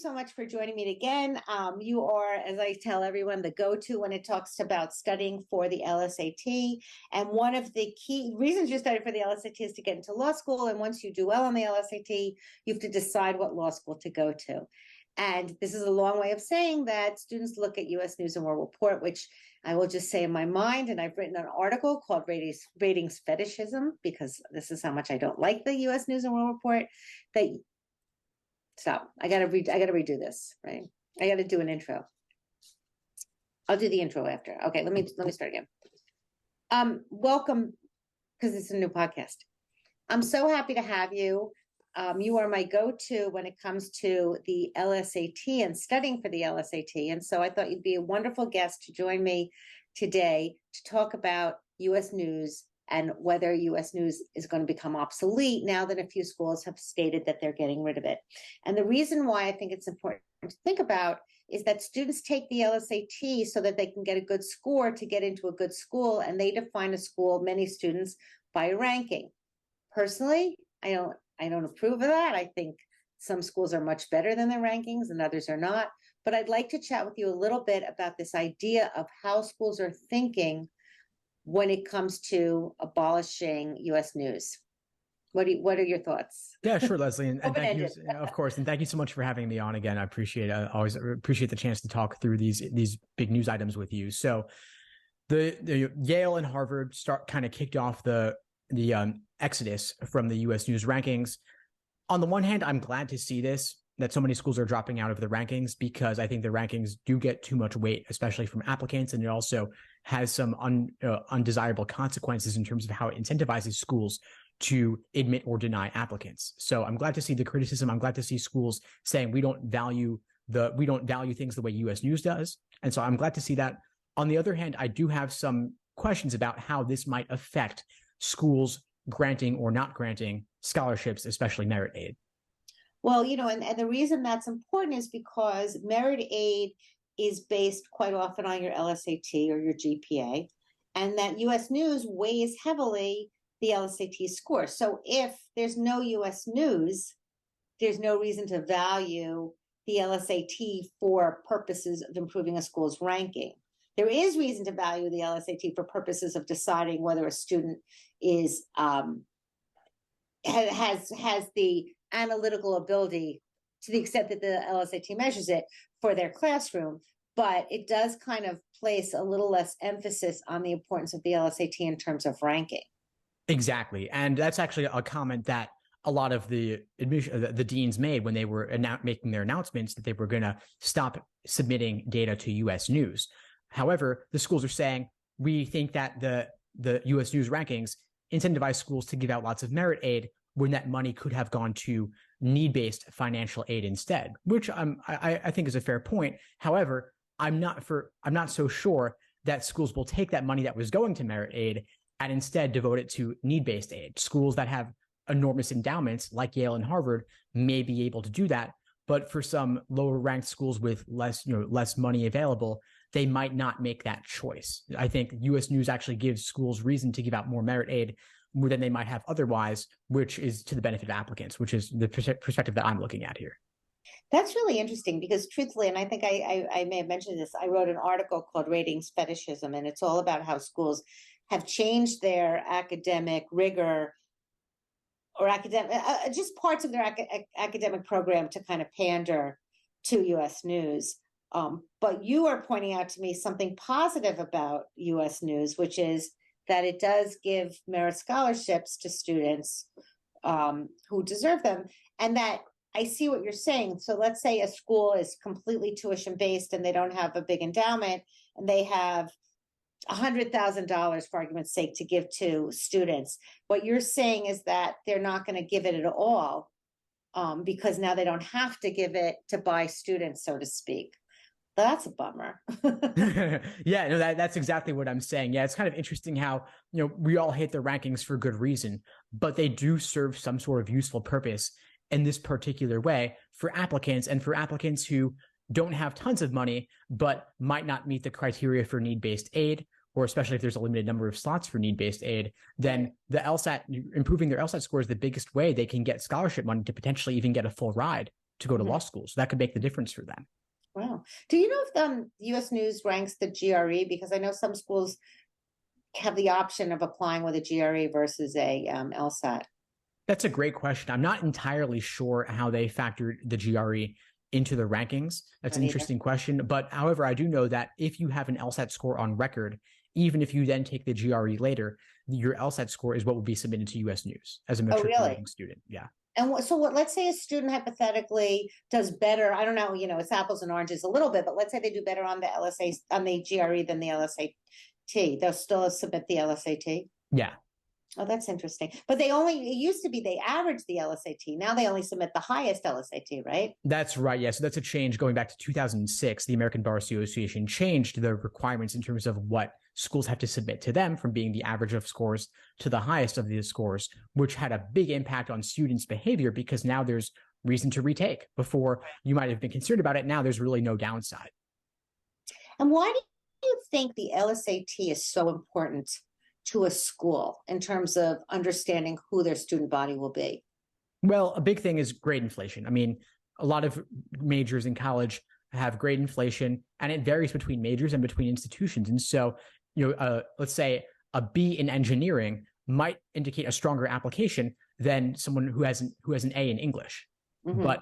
so much for joining me again. You are, as I tell everyone, the go-to when it talks about studying for the LSAT. And one of the key reasons you study for the LSAT is to get into law school. And once you do well on the LSAT, you have to decide what law school to go to. And this is a long way of saying that students look at U.S. News and World Report, which I will just say in my mind, and I've written an article called Ratings Fetishism, because this is how much I don't like the U.S. News and World Report, that stop. I gotta redo this, right? I gotta do an intro. I'll do the intro after. Okay, let me start again. Welcome, because it's a new podcast. I'm so happy to have you. You are my go-to when it comes to the LSAT and studying for the LSAT. And so I thought you'd be a wonderful guest to join me today to talk about U.S. News and whether U.S. News is going to become obsolete now that a few schools have stated that they're getting rid of it. And the reason why I think it's important to think about is that students take the LSAT so that they can get a good score to get into a good school, and they define a school, many students, by a ranking. Personally, I don't approve of that. I think some schools are much better than their rankings and others are not. But I'd like to chat with you a little bit about this idea of how schools are thinking when it comes to abolishing U.S. News. What are your thoughts? Yeah, sure, Leslie, and thank you, of course, and thank you so much for having me on again. I appreciate it. I always appreciate the chance to talk through these big news items with you. So, the Yale and Harvard kicked off the exodus from the U.S. News rankings. On the one hand, I'm glad to see this, that so many schools are dropping out of the rankings, because I think the rankings do get too much weight, especially from applicants, and it also has some undesirable consequences in terms of how it incentivizes schools to admit or deny applicants. So I'm glad to see the criticism. I'm glad to see schools saying we don't value things the way U.S. News does, and so I'm glad to see that. On the other hand, I do have some questions about how this might affect schools granting or not granting scholarships, especially merit aid. Well, and the reason that's important is because merit aid is based quite often on your LSAT or your GPA, and that U.S. News weighs heavily the LSAT score. So if there's no U.S. News, there's no reason to value the LSAT for purposes of improving a school's ranking. There is reason to value the LSAT for purposes of deciding whether a student is has the analytical ability, to the extent that the LSAT measures it, for their classroom. But it does kind of place a little less emphasis on the importance of the LSAT in terms of ranking. Exactly. And that's actually a comment that a lot of the deans made when they were making their announcements that they were going to stop submitting data to U.S. News. However, the schools are saying, we think that the U.S. News rankings incentivize schools to give out lots of merit aid when that money could have gone to need-based financial aid instead, which I think is a fair point. However, I'm not so sure that schools will take that money that was going to merit aid and instead devote it to need-based aid. Schools that have enormous endowments, like Yale and Harvard, may be able to do that. But for some lower-ranked schools with less money available, they might not make that choice. I think U.S. News actually gives schools reason to give out more merit aid more than they might have otherwise, which is to the benefit of applicants, which is the perspective that I'm looking at here. That's really interesting because, truthfully, and I think I may have mentioned this, I wrote an article called Ratings Fetishism, and it's all about how schools have changed their academic rigor or just parts of their academic program to kind of pander to U.S. News. But you are pointing out to me something positive about U.S. News, which is that it does give merit scholarships to students who deserve them, and that I see what you're saying. So let's say a school is completely tuition-based and they don't have a big endowment, and they have $100,000, for argument's sake, to give to students. What you're saying is that they're not going to give it at all because now they don't have to give it to buy students, so to speak. That's a bummer. Yeah, no, that's exactly what I'm saying. Yeah, it's kind of interesting how, we all hate the rankings for good reason, but they do serve some sort of useful purpose in this particular way for applicants, and for applicants who don't have tons of money, but might not meet the criteria for need-based aid, or especially if there's a limited number of slots for need-based aid, then the LSAT, improving their LSAT score is the biggest way they can get scholarship money to potentially even get a full ride to go to law school. So that could make the difference for them. Wow. Do you know if US News ranks the GRE? Because I know some schools have the option of applying with a GRE versus a LSAT. That's a great question. I'm not entirely sure how they factored the GRE into the rankings. That's an interesting question. But however, I do know that if you have an LSAT score on record, even if you then take the GRE later, your LSAT score is what will be submitted to US News as a matriculating student. Yeah. And so let's say a student hypothetically does better. I don't know, it's apples and oranges a little bit, but let's say they do better on the LSA, on the GRE than the LSAT. They'll still submit the LSAT. Yeah. Oh, that's interesting. But it used to be they averaged the LSAT. Now they only submit the highest LSAT, right? That's right. Yeah. So that's a change going back to 2006. The American Bar Association changed the requirements in terms of what schools have to submit to them from being the average of scores to the highest of the scores, which had a big impact on students' behavior because now there's reason to retake. Before you might have been concerned about it. Now there's really no downside. And why do you think the LSAT is so important to a school in terms of understanding who their student body will be? Well, a big thing is grade inflation. I mean, a lot of majors in college have grade inflation, and it varies between majors and between institutions. And so, let's say a B in engineering might indicate a stronger application than someone who has an A in English. Mm-hmm. But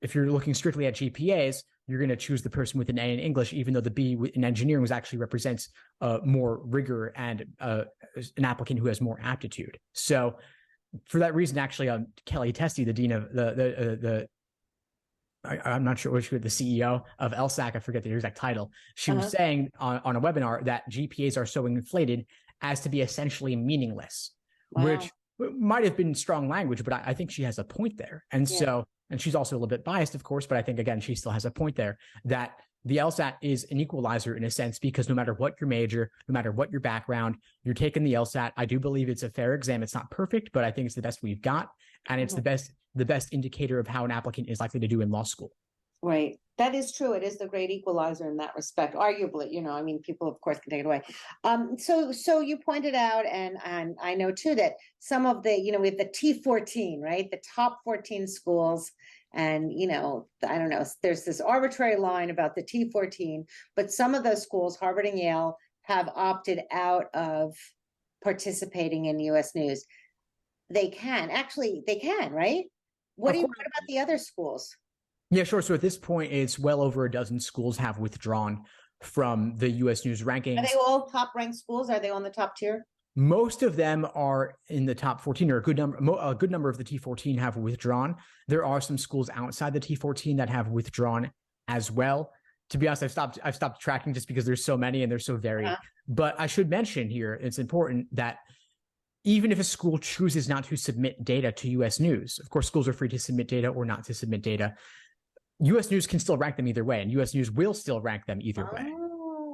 if you're looking strictly at GPAs, you're going to choose the person with an A in English, even though the B in engineering actually represents more rigor and an applicant who has more aptitude. So for that reason, actually, Kelly Testy, the dean of I'm not sure which, the CEO of LSAC, I forget the exact title. She was saying on a webinar that GPAs are so inflated as to be essentially meaningless, which might have been strong language, but I think she has a point there. And so, and she's also a little bit biased, of course, but I think, again, she still has a point there that the LSAT is an equalizer in a sense, because no matter what your major, no matter what your background, you're taking the LSAT. I do believe it's a fair exam. It's not perfect, but I think it's the best we've got. And it's the best indicator of how an applicant is likely to do in law school. Right. That is true. It is the great equalizer in that respect, arguably, I mean, people, of course, can take it away. So you pointed out, and I know too, that some of the, we have the T14, right? The top 14 schools. And, I don't know, there's this arbitrary line about the T14, but some of those schools, Harvard and Yale, have opted out of participating in US News. They can, right? What about the other schools? Yeah, sure. So at this point, it's well over a dozen schools have withdrawn from the US News rankings. Are they all top ranked schools? Are they on the top tier? Most of them are in the top 14, or a good number of the T14 have withdrawn. There are some schools outside the T14 that have withdrawn as well. To be honest, I've stopped tracking just because there's so many and they're so varied. But I should mention here, it's important that even if a school chooses not to submit data to US News, of course, schools are free to submit data or not to submit data. US News can still rank them either way, and US News will still rank them either way.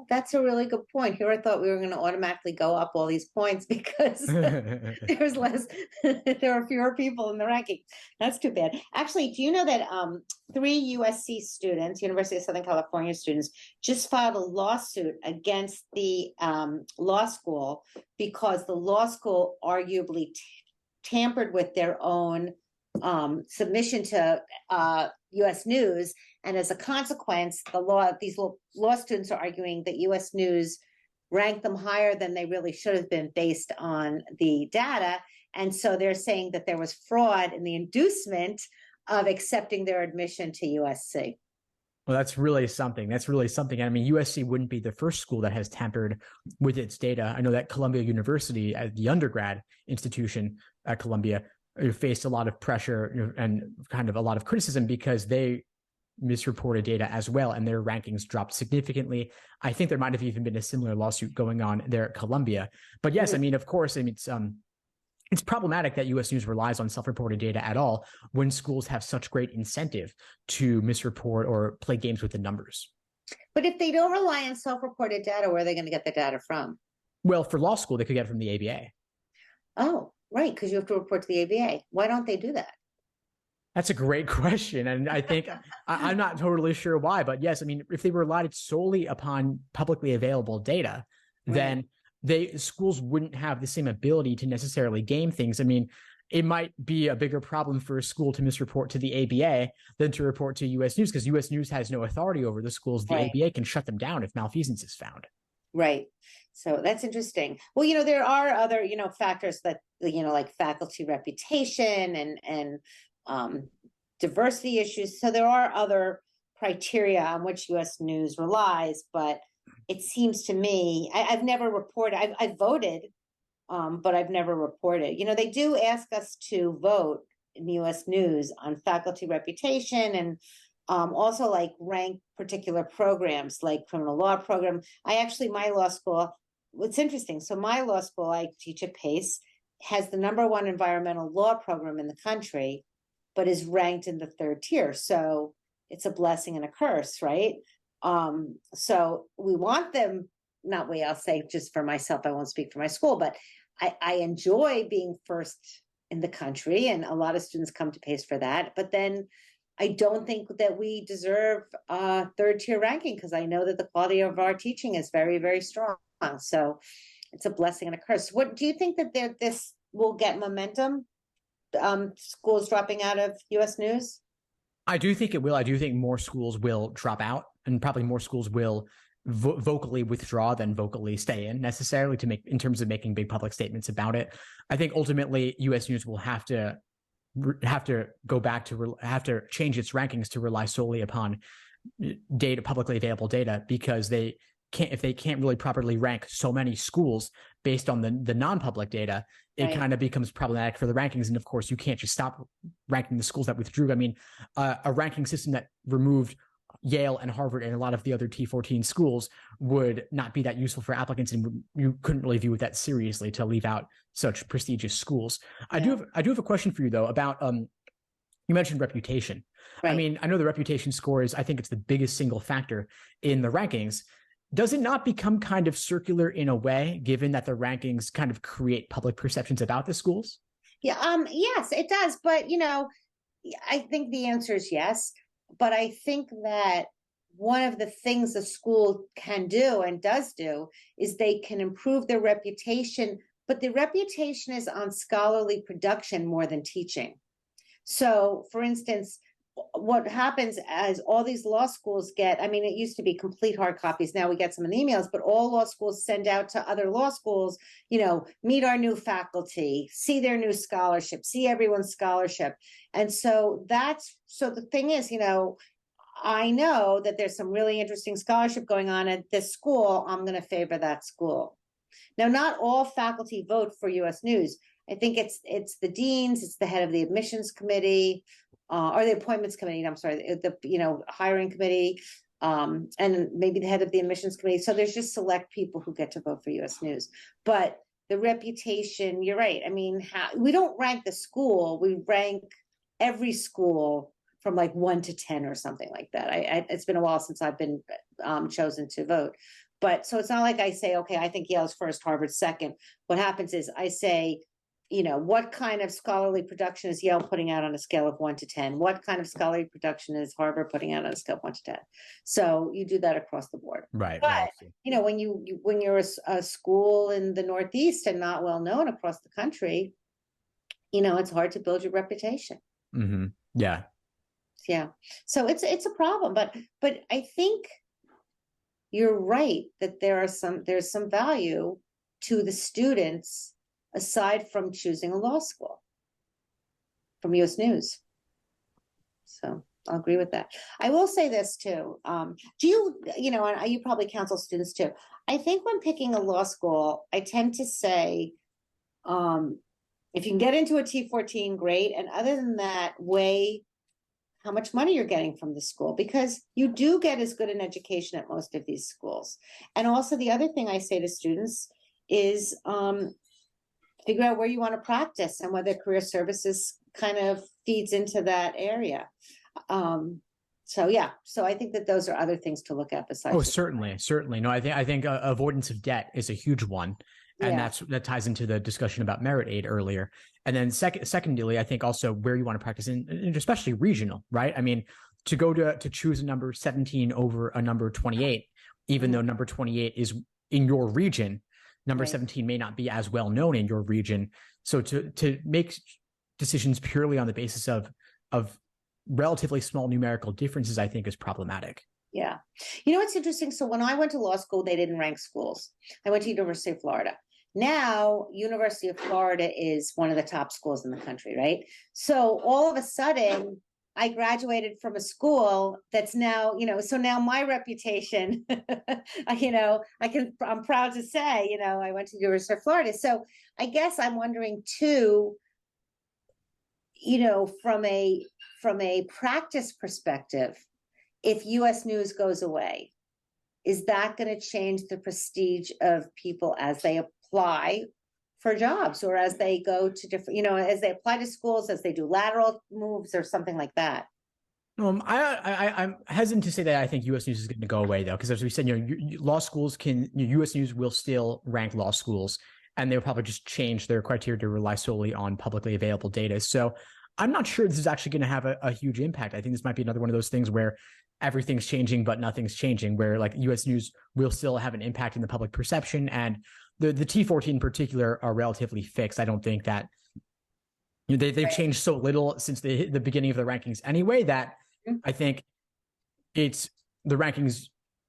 That's a really good point. Here I thought we were going to automatically go up all these points because there's less, there are fewer people in the ranking. That's too bad. Actually, do you know that 3 USC students, University of Southern California students, just filed a lawsuit against the law school because the law school arguably tampered with their own submission to US News, and as a consequence, these law students are arguing that US News ranked them higher than they really should have been based on the data, and so they're saying that there was fraud in the inducement of accepting their admission to USC. Well, that's really something. And I mean, USC wouldn't be the first school that has tampered with its data. I know that Columbia University, the undergrad institution at Columbia, faced a lot of pressure and kind of a lot of criticism because they misreported data as well, and their rankings dropped significantly. I think there might have even been a similar lawsuit going on there at Columbia. But yes, I mean, of course, I mean, it's problematic that US News relies on self-reported data at all when schools have such great incentive to misreport or play games with the numbers. But if they don't rely on self-reported data, where are they going to get the data from? Well, for law school, they could get it from the ABA. Oh, right, because you have to report to the ABA. Why don't they do that? That's a great question. And I think I'm not totally sure why, but yes, I mean, if they relied solely upon publicly available data, then schools wouldn't have the same ability to necessarily game things. I mean, it might be a bigger problem for a school to misreport to the ABA than to report to US News, because US News has no authority over the schools. The ABA can shut them down if malfeasance is found. Right. So that's interesting. Well, there are other, factors that, like faculty reputation and diversity issues. So there are other criteria on which US News relies, but it seems to me, I've never reported, I've voted, but I've never reported. They do ask us to vote in US News on faculty reputation and also like rank particular programs like criminal law program. My law school, it's interesting. So my law school, I teach at Pace, has the #1 environmental law program in the country, but is ranked in the 3rd tier. So it's a blessing and a curse, right? So we want them, not we, I'll say just for myself, I won't speak for my school, but I enjoy being first in the country, and a lot of students come to Pace for that. But then I don't think that we deserve a 3rd tier ranking, because I know that the quality of our teaching is very, very strong. So it's a blessing and a curse. What do you think that this will get momentum? Schools dropping out of US News? I do think it will. I do think more schools will drop out, and probably more schools will vocally withdraw than vocally stay in, necessarily, in terms of making big public statements about it. I think ultimately US News will have to go back to have to change its rankings to rely solely upon data, publicly available data, because if they can't really properly rank so many schools based on the non-public data, it kind of becomes problematic for the rankings. And of course, you can't just stop ranking the schools that withdrew. I mean, a ranking system that removed Yale and Harvard and a lot of the other T14 schools would not be that useful for applicants, and you couldn't really view it that seriously to leave out such prestigious schools. I do have a question for you though about you mentioned reputation. I mean, I know the reputation score is, I think it's the biggest single factor in the rankings. Does it not become kind of circular in a way, given that the rankings kind of create public perceptions about the schools? Yeah, yes, it does. But, I think the answer is yes. But I think that one of the things a school can do and does do is they can improve their reputation, but the reputation is on scholarly production more than teaching. So, for instance, what happens as all these law schools get, I mean, it used to be complete hard copies. Now we get some in emails, but all law schools send out to other law schools, meet our new faculty, see their new scholarship, see everyone's scholarship. And so the thing is, I know that there's some really interesting scholarship going on at this school. I'm going to favor that school. Now, not all faculty vote for US News. I think it's the deans, it's the head of the admissions committee, or the appointments committee, I'm sorry, the hiring committee, and maybe the head of the admissions committee. So there's just select people who get to vote for US News. But the reputation, you're right. I mean, we don't rank the school, we rank every school from like 1 to 10 or something like that. It's been a while since I've been chosen to vote. But so it's not like I say, okay, I think Yale's first, Harvard's second. What happens is I say, what kind of scholarly production is Yale putting out on a scale of 1 to 10? What kind of scholarly production is Harvard putting out on a scale of 1 to 10? So you do that across the board. Right. But, when you're a school in the Northeast and not well known across the country, it's hard to build your reputation. Mm-hmm. Yeah. Yeah. So it's a problem, but I think you're right that there's some value to the students aside from choosing a law school from US News. So I'll agree with that. I will say this too. Do you, and you probably counsel students too. I think when picking a law school, I tend to say, if you can get into a T14, great. And other than that, weigh how much money you're getting from the school, because you do get as good an education at most of these schools. And also the other thing I say to students is, figure out where you want to practice and whether career services kind of feeds into that area. So I think that those are other things to look at besides. Oh, certainly. No, I think avoidance of debt is a huge one, and that ties into the discussion about merit aid earlier. And then secondly, I think also where you want to practice, and especially regional, right? I mean, to go to choose a number 17 over a number 28, even though number 28 is in your region. Number 17 may not be as well known in your region. So to make decisions purely on the basis of relatively small numerical differences, I think is problematic. Yeah. You know, what's interesting. So when I went to law school, they didn't rank schools. I went to University of Florida. Now, University of Florida is one of the top schools in the country, right? So all of a sudden, I graduated from a school that's now, so now my reputation, I'm proud to say, I went to University of Florida. So I guess I'm wondering too, from a practice perspective, if US News goes away, is that going to change the prestige of people as they apply for jobs, or as they go to different, as they apply to schools, as they do lateral moves or something like that? I'm hesitant to say that I think U.S. News is going to go away, though, because as we said, law schools U.S. News will still rank law schools, and they'll probably just change their criteria to rely solely on publicly available data. So I'm not sure this is actually going to have a huge impact. I think this might be another one of those things where everything's changing, but nothing's changing, where like U.S. News will still have an impact in the public perception. And the T14 in particular are relatively fixed. I don't think that they've changed so little since the beginning of the rankings anyway, that I think the rankings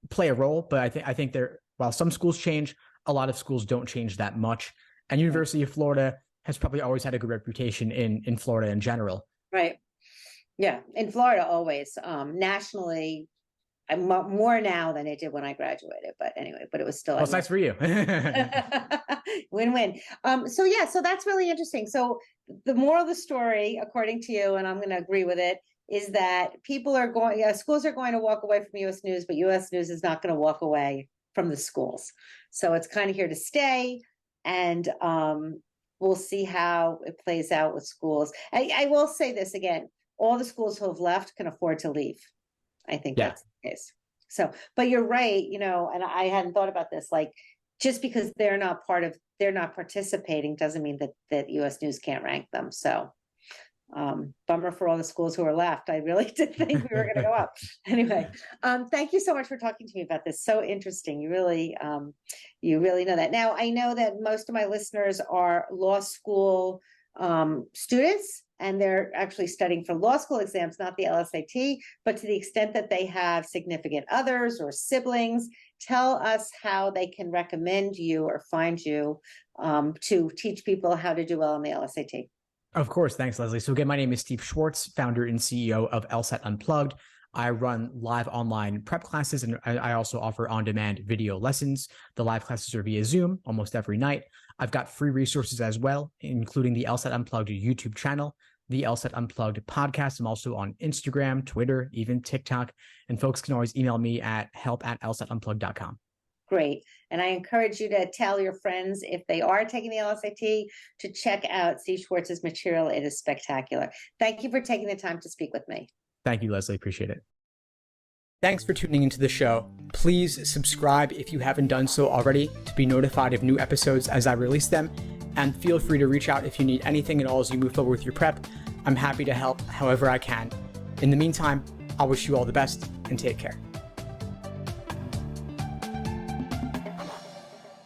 play a role, but I think while some schools change, a lot of schools don't change that much. And University of Florida has probably always had a good reputation in Florida in general. Right. Yeah. In Florida, always. Nationally, I'm more now than it did when I graduated, but anyway, but it was still. Well, it's nice for you. Win-win. So that's really interesting. So the moral of the story, according to you, and I'm going to agree with it, is that schools are going to walk away from U.S. News, but U.S. News is not going to walk away from the schools. So it's kind of here to stay, and we'll see how it plays out with schools. I will say this again: all the schools who have left can afford to leave. I think that's the case. So, but you're right, and I hadn't thought about this. Like, just because they're not participating doesn't mean that U.S. News can't rank them. So, bummer for all the schools who are left. I really did think we were going to go up. Anyway, thank you so much for talking to me about this. So interesting. You really know that. Now, I know that most of my listeners are law school students, and they're actually studying for law school exams, not the LSAT, but to the extent that they have significant others or siblings, tell us how they can recommend you or find you to teach people how to do well on the LSAT. Of course. Thanks, Leslie. So again, my name is Steve Schwartz, founder and CEO of LSAT Unplugged. I run live online prep classes, and I also offer on-demand video lessons. The live classes are via Zoom almost every night. I've got free resources as well, including the LSAT Unplugged YouTube channel, the LSAT Unplugged podcast. I'm also on Instagram, Twitter, even TikTok. And folks can always email me at help@lsatunplugged.com. Great. And I encourage you to tell your friends, if they are taking the LSAT, to check out Steve Schwartz's material. It is spectacular. Thank you for taking the time to speak with me. Thank you, Leslie. Appreciate it. Thanks for tuning into the show. Please subscribe if you haven't done so already to be notified of new episodes as I release them. And feel free to reach out if you need anything at all as you move forward with your prep. I'm happy to help however I can. In the meantime, I wish you all the best and take care.